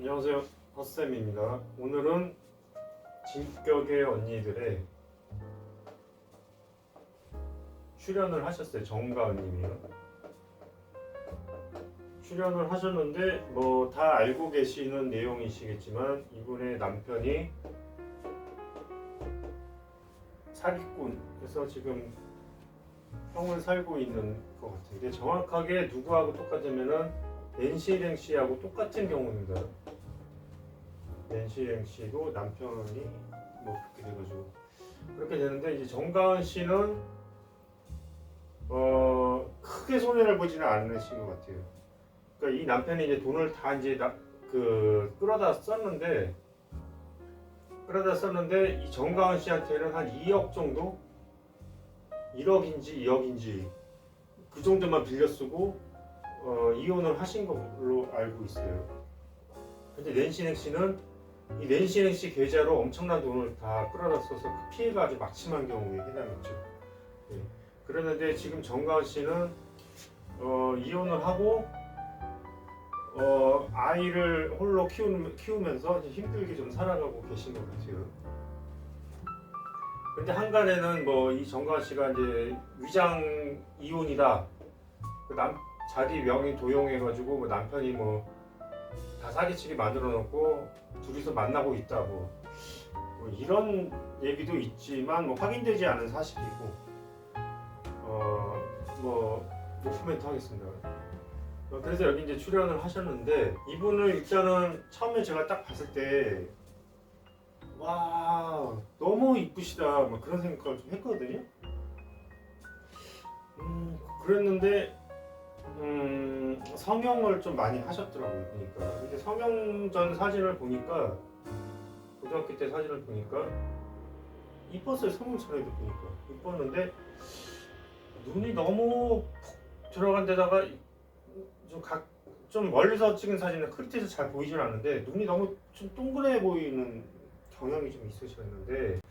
안녕하세요, 헛쌤입니다. 오늘은 진격의 언니들의 출연을 하셨어요. 정가은님이요. 출연을 하셨는데 뭐 다 알고 계시는 내용이시겠지만 이분의 남편이 사기꾼에서 지금 형을 살고 있는 것 같은데 정확하게 누구하고 똑같으면은 낸시 랭씨하고 똑같은 경우입니다. 낸시 랭씨도 남편이 뭐 그렇게 돼가지고 그렇게 되는데 이제 정가은 씨는 크게 손해를 보지는 않으신 것 같아요. 그러니까 이 남편이 이제 돈을 다 이제 끌어다 썼는데 이 정가은 씨한테는 한 2억 정도, 1억인지 2억인지 그 정도만 빌려 쓰고 이혼을 하신 걸로 알고 있어요. 근데 낸시 씨는 이 낸시 씨 계좌로 엄청난 돈을 다 끌어다 써서 그 피해가 아주 막심한 경우에 해당했죠. 네. 그랬는데 지금 정가은 씨는 이혼을 하고 아이를 홀로 키우면서 힘들게 좀 살아가고 계신 것 같아요. 근데 한간에는 뭐 이 정가은 씨가 이제 위장 이혼이다. 자기 명의 도용해가지고 뭐 남편이 뭐 다 사기치게 만들어놓고 둘이서 만나고 있다 뭐 이런 얘기도 있지만 뭐 확인되지 않은 사실이고 뭐 코멘트 하겠습니다. 그래서 여기 이제 출연을 하셨는데 이분을 일단은 처음에 제가 딱 봤을 때 와 너무 이쁘시다 막 그런 생각을 좀 했거든요. 그랬는데 성형을 좀 많이 하셨더라고요. 보니까 근데 성형 전 사진을 보니까 고등학교 때 사진을 보니까 이뻤어요. 성형 전에도 보니까 이뻤는데 눈이 너무 푹 들어간 데다가 좀 멀리서 찍은 사진은 크리트에서 잘 보이진 않는데 눈이 너무 좀 동그래 보이는 경향이 좀 있으셨는데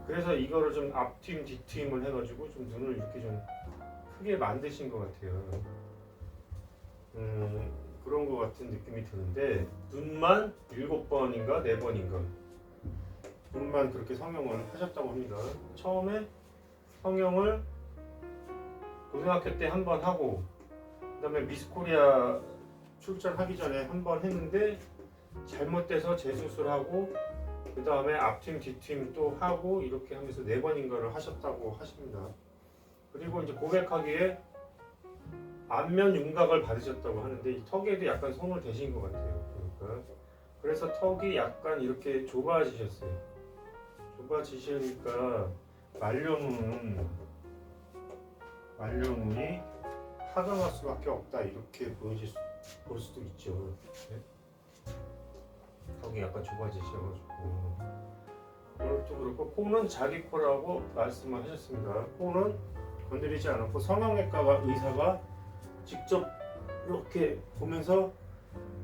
그래서 이거를 좀 앞트임 뒤트임을 해가지고 좀 눈을 이렇게 좀 크게 만드신 것 같아요. 그런 것 같은 느낌이 드는데 눈만 7번인가 4번인가 눈만 그렇게 성형을 하셨다고 합니다. 처음에 성형을 고등학교 때 한 번 하고 그 다음에 미스코리아 출전하기 전에 한 번 했는데 잘못돼서 재수술하고 그 다음에 앞팀 뒤팀 또 하고 이렇게 하면서 4번인가를 하셨다고 하십니다. 그리고 이제 고백하기에 안면 윤곽을 받으셨다고 하는데 이 턱에도 약간 손을 대신 것 같아요. 그러니까 그래서 턱이 약간 이렇게 좁아지셨어요. 좁아지시니까 만료눈이 하강할 수밖에 없다 이렇게 볼 수도 있죠. 네? 턱이 약간 좁아지셔가지고 그것도 그렇고 코는 자기 코라고 말씀을 하셨습니다. 코는 건드리지 않았고 성형외과 의사가 직접 이렇게 보면서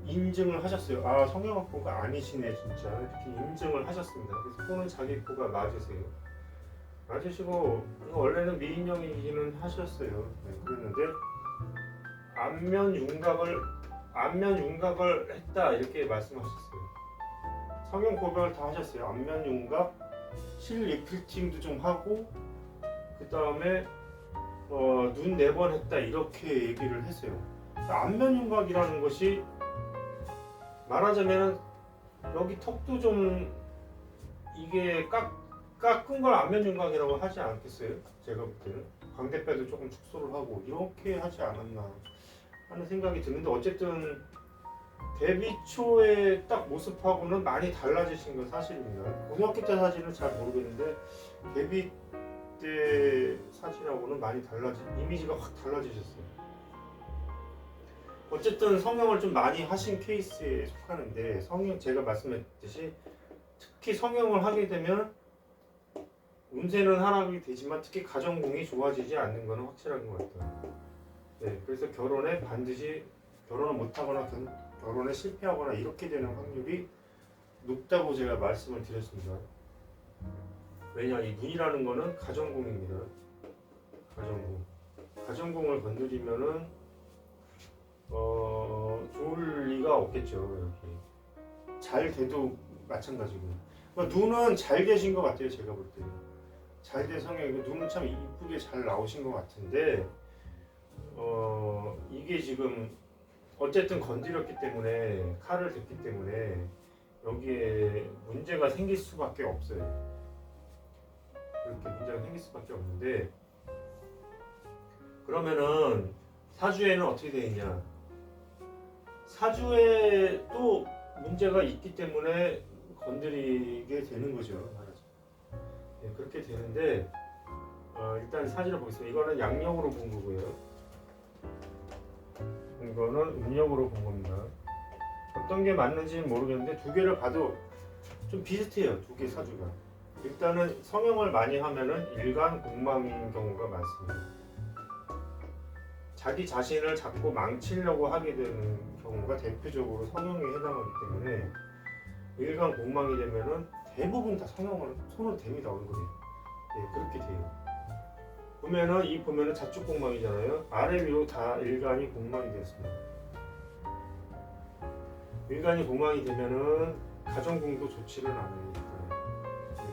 인증을 하셨어요. 아 성형외과가 아니시네 진짜 이렇게 인증을 하셨습니다. 그래서 코는 자기 코가 맞으시고 원래는 미인형이기는 하셨어요. 네, 그랬는데 안면 윤곽을 했다 이렇게 말씀하셨어요. 성형 고백을 다 하셨어요. 안면 윤곽, 실 리프팅도 좀 하고 그 다음에 눈 4번 했다 이렇게 얘기를 했어요. 안면 윤곽이라는 것이 말하자면 여기 턱도 좀 이게 깎은 걸 안면 윤곽이라고 하지 않겠어요? 제가 볼 때는 광대뼈도 조금 축소를 하고 이렇게 하지 않았나 하는 생각이 드는데 어쨌든 데뷔 초의 딱 모습하고는 많이 달라지신 건 사실입니다. 고등학교 때 사진은 잘 모르겠는데 데뷔 때 사진하고는 많이 이미지가 확 달라지셨어요. 어쨌든 성형을 좀 많이 하신 케이스에 속하는데 제가 말씀했듯이 특히 성형을 하게 되면 운세는 하락이 되지만 특히 가정공이 좋아지지 않는 것은 확실한 것 같아요. 네, 그래서 결혼을 못하거나 결혼에 실패하거나 이렇게 되는 확률이 높다고 제가 말씀을 드렸습니다. 왜냐 이 눈이라는 거는 가정공입니다. 가정공을 건드리면은 좋을 리가 없겠죠. 여기 잘 돼도 마찬가지고. 눈은 잘 되신 것 같아요. 제가 볼 때. 잘 된 성향이고 눈은 참 이쁘게 잘 나오신 것 같은데 이게 지금 어쨌든 건드렸기 때문에 칼을 댔기 때문에 여기에 문제가 생길 수밖에 없어요. 그렇게 문제가 생길 수밖에 없는데 그러면은 사주에는 어떻게 되어 있냐? 사주에 또 문제가 있기 때문에 건드리게 되는 거죠. 네, 그렇게 되는데 일단 사진을 보겠습니다. 이거는 양력으로 본 거고요. 이거는 음력으로 본 겁니다. 어떤 게 맞는지는 모르겠는데 두 개를 봐도 좀 비슷해요. 두 개 사주가. 일단은 성형을 많이 하면은 일간공망인 경우가 많습니다. 자기 자신을 자꾸 망치려고 하게 되는 경우가 대표적으로 성형에 해당하기 때문에 일간공망이 되면은 대부분 다 성형을 손을 댑니다. 얼굴에. 예, 그렇게 돼요. 보면은 자축공망이잖아요. 아래 위로 다 일간이 공망이 됐습니다. 일간이 공망이 되면은 가정궁도 좋지는 않아요.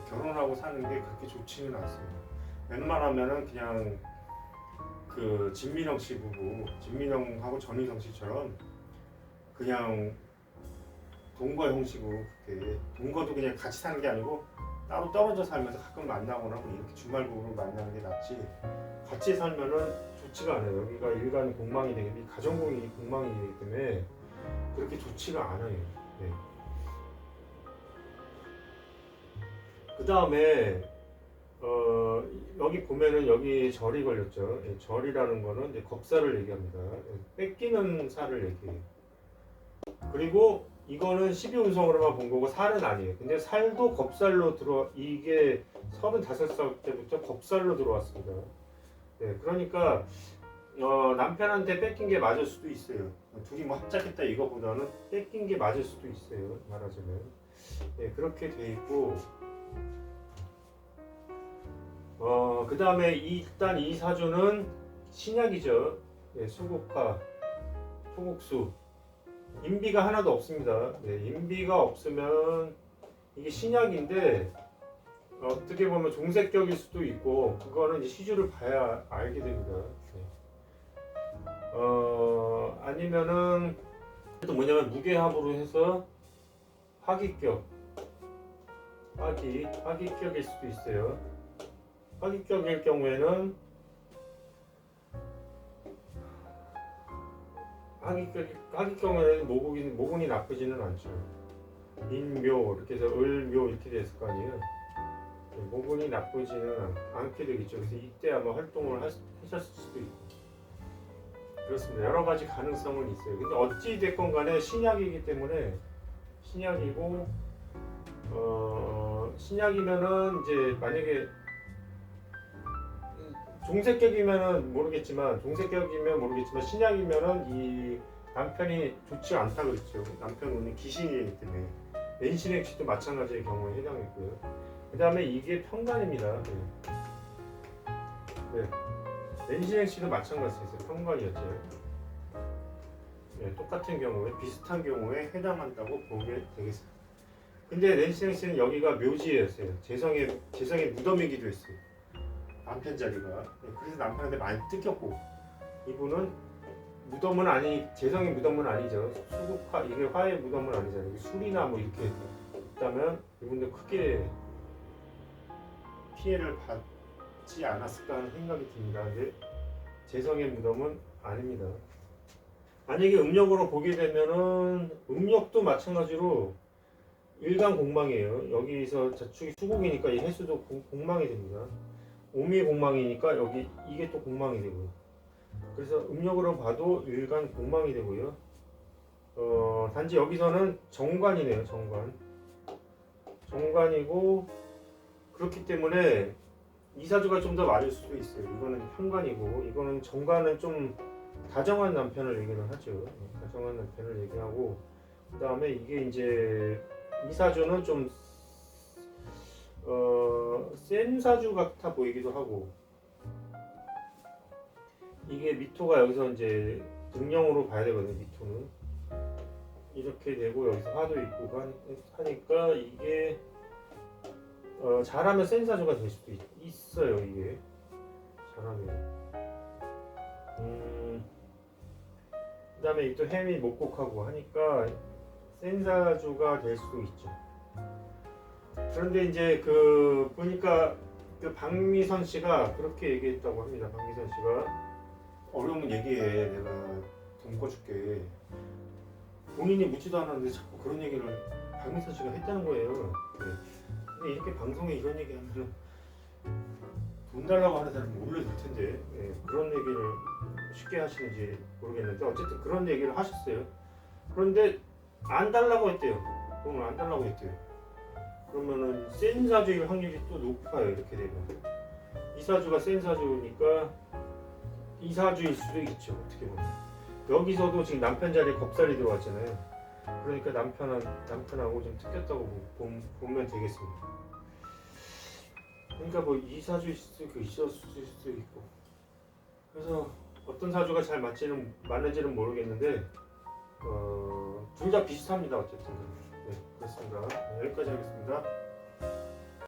결혼하고 사는 게 그렇게 좋지는 않습니다. 웬만하면은 그냥 그 진민영 씨 부부, 진민영하고 전희성 씨처럼 그냥 동거 형식으로 그렇게 동거도 그냥 같이 사는 게 아니고 따로 떨어져 살면서 가끔 만나거나 뭐 이렇게 주말 부부로 만나는 게 낫지 같이 살면은 좋지가 않아요. 여기가 일간이 공망이 되기 가정공이 공망이 되기 때문에 그렇게 좋지가 않아요. 네. 그 다음에 여기 보면은 여기 절이 걸렸죠. 예, 절이라는 거는 이제 겁살을 얘기합니다. 뺏기는 살을 얘기해요. 그리고 이거는 12운성으로만 본 거고 살은 아니에요. 근데 살도 겁살로 이게 35살 때부터 겁살로 들어왔습니다. 네, 그러니까 남편한테 뺏긴 게 맞을 수도 있어요. 둘이 뭐 합작했다 이거보다는 뺏긴 게 맞을 수도 있어요. 말하자면. 네, 그렇게 돼 있고 그 다음에 일단 이 사주는 신약이죠. 네, 수국화, 토국수. 인비가 하나도 없습니다. 네, 인비가 없으면 이게 신약인데 어떻게 보면 종색격일 수도 있고 그거는 이제 시주를 봐야 알게 됩니다. 네. 아니면은 또 뭐냐면 무게합으로 해서 화기격, 화기격일 수도 있어요. 화기격일 경우에는 화기격에는 모군이 나쁘지는 않죠. 인묘 이렇게 해서 을묘 이렇게 됐을 거 아니에요. 모군이 나쁘지는 않게 되겠죠. 그래서 이때 아마 활동을 하셨을 수도 있고 그렇습니다. 여러 가지 가능성은 있어요. 근데 어찌 됐건 간에 신약이기 때문에 신약이고 신약이면은 이제 만약에 종색격이면 모르겠지만 신약이면은 이 남편이 좋지 않다 그랬죠. 남편 운이 귀신이기 때문에 렌신행시도 마찬가지의 경우에 해당했고요. 그 다음에 이게 평관입니다. 네. 렌신행시도 마찬가지였어요. 평관이었죠. 네, 똑같은 경우에 비슷한 경우에 해당한다고 보게 되겠습니다. 근데 렌신행시는 여기가 묘지였어요. 재성의 무덤이기도 했어요. 남편 자리가. 네, 그래서 남편한테 많이 뜯겼고 이분은 무덤은 재성의 무덤은 아니죠. 수국화 이게 화의 무덤은 아니잖아요. 술이나 뭐 이렇게 있다면 이분도 크게 피해를 받지 않았을까 하는 생각이 듭니다. 근데 재성의 무덤은 아닙니다. 만약에 음력으로 보게 되면은 음력도 마찬가지로 일간 공망이에요. 여기서 자축이 수국이니까 이 해수도 공망이 됩니다. 오미 공망이니까 여기 이게 또 공망이 되고요. 그래서 음력으로 봐도 일간 공망이 되고요. 단지 여기서는 정관이네요. 정관이고 그렇기 때문에 이 사주가 좀 더 맞을 수도 있어요. 이거는 편관이고 이거는 정관은 좀 다정한 남편을 얘기는 하죠. 다정한 남편을 얘기하고 그 다음에 이게 이제 이 사주는 좀 센 사주 같아 보이기도 하고 이게 미토가 여기서 이제 등령으로 봐야 되거든요. 미토는 이렇게 되고 여기서 화도 있고 하니까 이게 잘하면 센사주가 될 수도 있어요. 이게 잘하면. 그다음에 또 햄이 목곡하고 하니까 센사주가 될 수도 있죠. 그런데 이제 그 보니까 그 박미선 씨가 그렇게 얘기했다고 합니다. 박미선 씨가 어려우면 얘기해, 내가 돈 꺼줄게. 본인이 묻지도 않았는데 자꾸 그런 얘기를 박미선 씨가 했다는 거예요. 네. 근데 이렇게 방송에 이런 얘기하면 돈 달라고 하는 사람 몰래 들 텐데 네. 그런 얘기를 쉽게 하시는지 모르겠는데 어쨌든 그런 얘기를 하셨어요. 그런데 안 달라고 했대요. 돈을 안 달라고 했대요. 그러면은 센 사주일 확률이 또 높아요. 이렇게 되면 이 사주가 센 사주니까 이 사주일 수도 있죠. 어떻게 보면 여기서도 지금 남편 자리에 겁살이 들어왔잖아요. 그러니까 남편하고 좀 특겼다고 보면 되겠습니다. 그러니까 뭐 이 사주일 수도 있고 있었을 수도 있고 그래서 어떤 사주가 잘 맞는지는 모르겠는데 둘 다 비슷합니다. 어쨌든 네, 그렇습니다. 여기까지 하겠습니다.